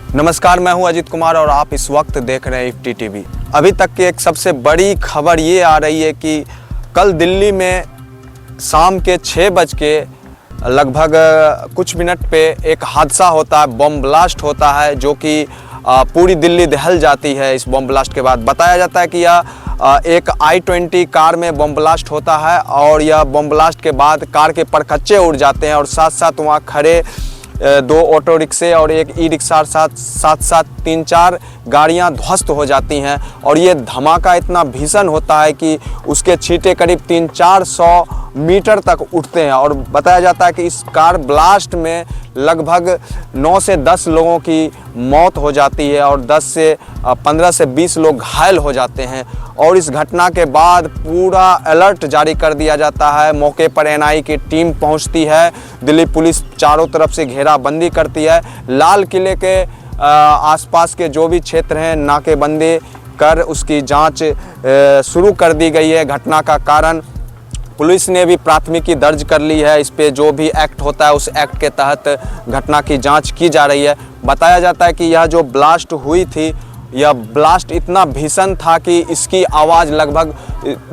नमस्कार, मैं हूं अजीत कुमार और आप इस वक्त देख रहे हैं इफ्टी टीवी। अभी तक की एक सबसे बड़ी खबर ये आ रही है कि कल दिल्ली में शाम के 6 बज के लगभग कुछ मिनट पे एक हादसा होता है, बम ब्लास्ट होता है, जो कि पूरी दिल्ली दहल जाती है। इस बम ब्लास्ट के बाद बताया जाता है कि यह एक i20 कार में बम ब्लास्ट होता है और यह बम ब्लास्ट के बाद कार के परखच्चे उड़ जाते हैं और साथ साथ वहाँ खड़े 2 ऑटो रिक्शे और एक ई रिक्शा साथ 3-4 गाड़ियां ध्वस्त हो जाती हैं। और ये धमाका इतना भीषण होता है कि उसके छींटे करीब 300-400 मीटर तक उठते हैं। और बताया जाता है कि इस कार ब्लास्ट में लगभग 9 से 10 लोगों की मौत हो जाती है और 15 से 20 लोग घायल हो जाते हैं। और इस घटना के बाद पूरा अलर्ट जारी कर दिया जाता है। मौके पर एनआई की टीम पहुंचती है, दिल्ली पुलिस चारों तरफ से घेराबंदी करती है। लाल किले के आसपास के जो भी क्षेत्र हैं नाकेबंदी कर उसकी जांच शुरू कर दी गई है। घटना का कारण पुलिस ने भी प्राथमिकी दर्ज कर ली है। इस पे जो भी एक्ट होता है उस एक्ट के तहत घटना की जांच की जा रही है। बताया जाता है कि यह जो ब्लास्ट हुई थी, यह ब्लास्ट इतना भीषण था कि इसकी आवाज़ लगभग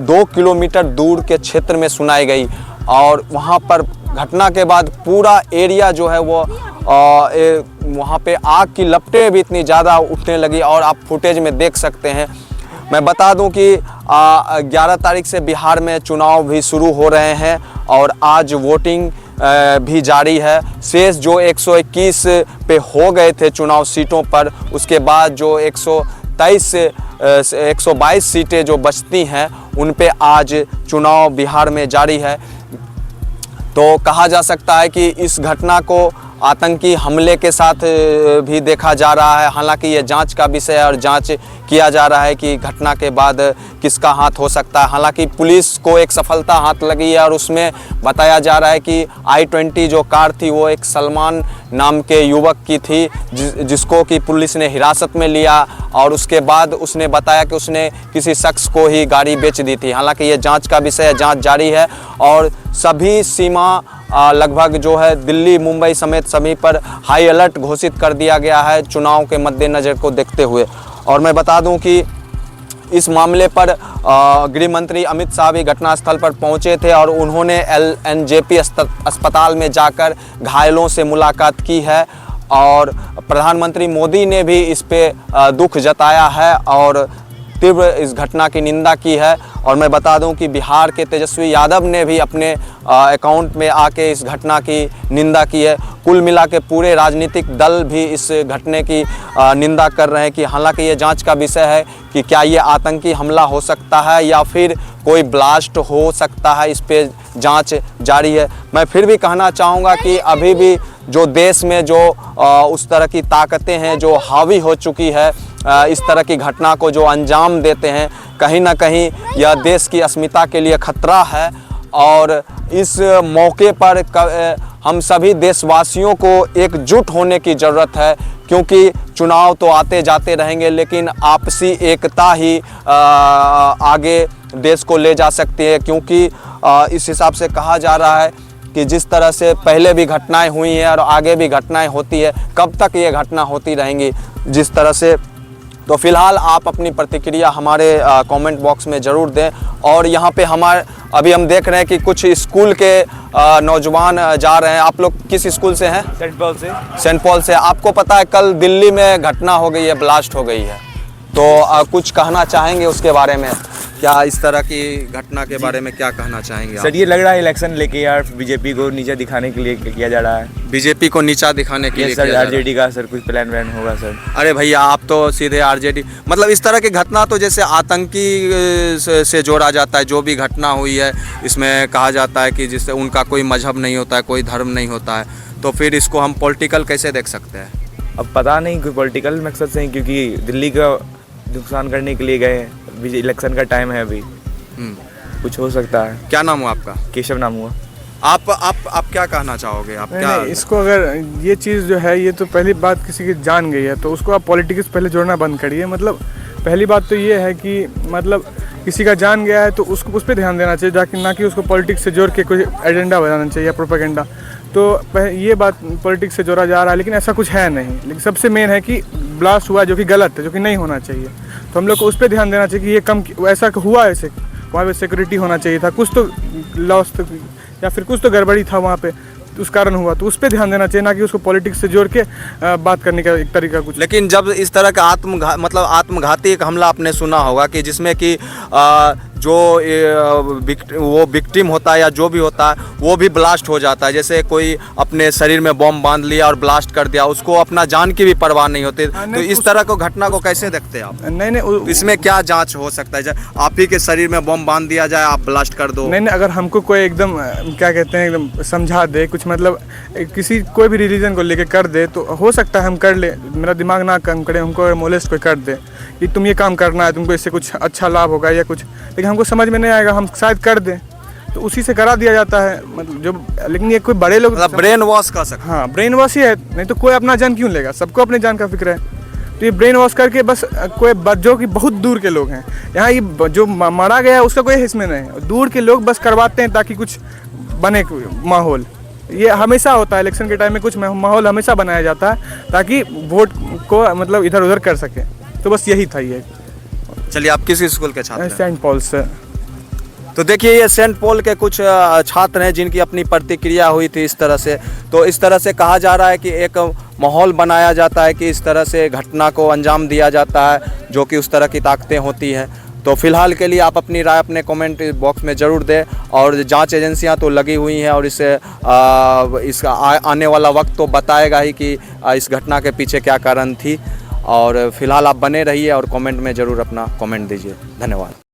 2 किलोमीटर दूर के क्षेत्र में सुनाई गई। और वहाँ पर घटना के बाद पूरा एरिया जो है वो वहाँ पे आग की लपटें भी इतनी ज़्यादा उठने लगी और आप फुटेज में देख सकते हैं। मैं बता दूं कि 11 तारीख से बिहार में चुनाव भी शुरू हो रहे हैं और आज वोटिंग भी जारी है। शेष जो 121 पे हो गए थे चुनाव सीटों पर, उसके बाद जो 123 से 122 सीटें जो बचती हैं उन पे आज चुनाव बिहार में जारी है। तो कहा जा सकता है कि इस घटना को आतंकी हमले के साथ भी देखा जा रहा है। हालांकि ये जांच का विषय है और जांच किया जा रहा है कि घटना के बाद किसका हाथ हो सकता है। हालांकि पुलिस को एक सफलता हाथ लगी है और उसमें बताया जा रहा है कि i20 जो कार थी वो एक सलमान नाम के युवक की थी, जिसको कि पुलिस ने हिरासत में लिया और उसके बाद उसने बताया कि उसने किसी शख्स को ही गाड़ी बेच दी थी। हालांकि ये जांच का विषय है, जांच जारी है और सभी सीमा लगभग जो है दिल्ली, मुंबई समेत सभी पर हाई अलर्ट घोषित कर दिया गया है चुनाव के मद्देनज़र को देखते हुए। और मैं बता दूं कि इस मामले पर गृह मंत्री अमित शाह भी घटनास्थल पर पहुंचे थे और उन्होंने LNJP अस्पताल में जाकर घायलों से मुलाकात की है। और प्रधानमंत्री मोदी ने भी इस पे दुख जताया है और तीव्र इस घटना की निंदा की है। और मैं बता दूं कि बिहार के तेजस्वी यादव ने भी अपने अकाउंट में आके इस घटना की निंदा की है। कुल मिला के पूरे राजनीतिक दल भी इस घटने की निंदा कर रहे हैं कि हालांकि ये जांच का विषय है कि क्या ये आतंकी हमला हो सकता है या फिर कोई ब्लास्ट हो सकता है, इस पे जांच जारी है। मैं फिर भी कहना चाहूँगा कि अभी भी जो देश में जो उस तरह की ताकतें हैं जो हावी हो चुकी है, इस तरह की घटना को जो अंजाम देते हैं, कहीं ना कहीं यह देश की अस्मिता के लिए खतरा है। और इस मौके पर हम सभी देशवासियों को एकजुट होने की ज़रूरत है, क्योंकि चुनाव तो आते जाते रहेंगे लेकिन आपसी एकता ही आगे देश को ले जा सकती है। क्योंकि इस हिसाब से कहा जा रहा है कि जिस तरह से पहले भी घटनाएं हुई हैं और आगे भी घटनाएं होती है, कब तक ये घटना होती रहेंगी जिस तरह से। तो फिलहाल आप अपनी प्रतिक्रिया हमारे कमेंट बॉक्स में ज़रूर दें। और यहाँ पे अभी हम देख रहे हैं कि कुछ स्कूल के नौजवान जा रहे हैं। आप लोग किस स्कूल से हैं? सेंट पॉल से। आपको पता है कल दिल्ली में घटना हो गई है, ब्लास्ट हो गई है, तो कुछ कहना चाहेंगे उसके बारे में? क्या इस तरह की घटना के बारे में क्या कहना चाहेंगे सर? ये लग रहा है इलेक्शन लेके यार बीजेपी को नीचा दिखाने के लिए किया जा रहा है। बीजेपी को नीचा दिखाने के लिए सर आरजेडी का सर कुछ प्लान वैन होगा सर? अरे भैया, आप तो सीधे आरजेडी, मतलब इस तरह की घटना तो जैसे आतंकी से जोड़ा जाता है। जो भी घटना हुई है इसमें कहा जाता है कि जिससे उनका कोई मजहब नहीं होता है, कोई धर्म नहीं होता है, तो फिर इसको हम पॉलिटिकल कैसे देख सकते हैं? अब पता नहीं कोई पॉलिटिकल मकसद से, क्योंकि दिल्ली का नुकसान करने के लिए गए हैं। इलेक्शन का टाइम है अभी, कुछ हो सकता है। क्या नाम हुआ आपका? केशव नाम हुआ। आप क्या कहना चाहोगे? आप क्या इसको, अगर ये चीज़ जो है ये तो पहली बात किसी की जान गई है तो उसको आप पॉलिटिक्स पहले जोड़ना बंद करिए। मतलब पहली बात तो ये है कि मतलब किसी का जान गया है तो उसको उस पर ध्यान देना चाहिए, जाकि ना कि उसको पॉलिटिक्स से जोड़ के कोई एजेंडा बनाना चाहिए या प्रोपेगेंडा। तो ये बात पॉलिटिक्स से जोड़ा जा रहा है, लेकिन ऐसा कुछ है नहीं। लेकिन सबसे मेन है कि ब्लास्ट हुआ जो कि गलत है, जो कि नहीं होना चाहिए, तो हम लोग को उस पर ध्यान देना चाहिए कि ये कम ऐसा हुआ, ऐसे वहाँ पे सिक्योरिटी होना चाहिए था, कुछ तो लॉस तो या फिर कुछ तो गड़बड़ी था वहाँ पे, तो उस कारण हुआ, तो उस पर ध्यान देना चाहिए, ना कि उसको पॉलिटिक्स से जोड़ के बात करने का एक तरीका कुछ। लेकिन जब इस तरह का आत्मघाती एक हमला आपने सुना होगा कि जिसमें कि जो वो विक्टिम होता है या जो भी होता है वो भी ब्लास्ट हो जाता है, जैसे कोई अपने शरीर में बॉम्ब बांध लिया और ब्लास्ट कर दिया, उसको अपना जान की भी परवाह नहीं होती, तो इस तरह को घटना को कैसे देखते हैं आप? नहीं, इसमें क्या जांच हो सकता है? आप ही के शरीर में बॉम्ब बांध दिया जाए, आप ब्लास्ट कर दो? नहीं, अगर हमको कोई एकदम क्या कहते हैं एकदम समझा दे कुछ, मतलब किसी कोई भी रिलीजन को लेके कर दे, तो हो सकता है हम कर ले, मेरा दिमाग ना काम करे, हमको मोलेस्ट कोई कर दे कि तुम ये काम करना है, तुमको इससे कुछ अच्छा लाभ होगा या कुछ, लेकिन हमको समझ में नहीं आएगा, हम शायद कर दें, तो उसी से करा दिया जाता है, मतलब जो, लेकिन ये कोई बड़े लोग मतलब ब्रेन वॉश कर सकते? हाँ, ब्रेन वॉश ही है, नहीं तो कोई अपना जान क्यों लेगा, सबको अपने जान का फिक्र है, तो ये ब्रेन वॉश करके बस कोई जो कि बहुत दूर के लोग हैं, यहाँ ये जो मारा गया है उसका कोई हिस्सा नहीं है, दूर के लोग बस करवाते हैं ताकि कुछ बने माहौल। ये हमेशा होता है, इलेक्शन के टाइम में कुछ माहौल हमेशा बनाया जाता है ताकि वोट को मतलब इधर उधर कर सके, तो बस यही था ये। चलिए, आप किस स्कूल के छात्र हैं? सेंट पॉल से। तो देखिए, ये सेंट पॉल के कुछ छात्र हैं जिनकी अपनी प्रतिक्रिया हुई थी इस तरह से। तो इस तरह से कहा जा रहा है कि एक माहौल बनाया जाता है कि इस तरह से घटना को अंजाम दिया जाता है, जो कि उस तरह की ताकतें होती हैं। तो फिलहाल के लिए आप अपनी राय अपने कमेंट बॉक्स में ज़रूर दें, और जांच एजेंसियां तो लगी हुई हैं और इसका आने वाला वक्त तो बताएगा ही कि इस घटना के पीछे क्या कारण थी। और फिलहाल आप बने रहिए और कमेंट में ज़रूर अपना कमेंट दीजिए। धन्यवाद।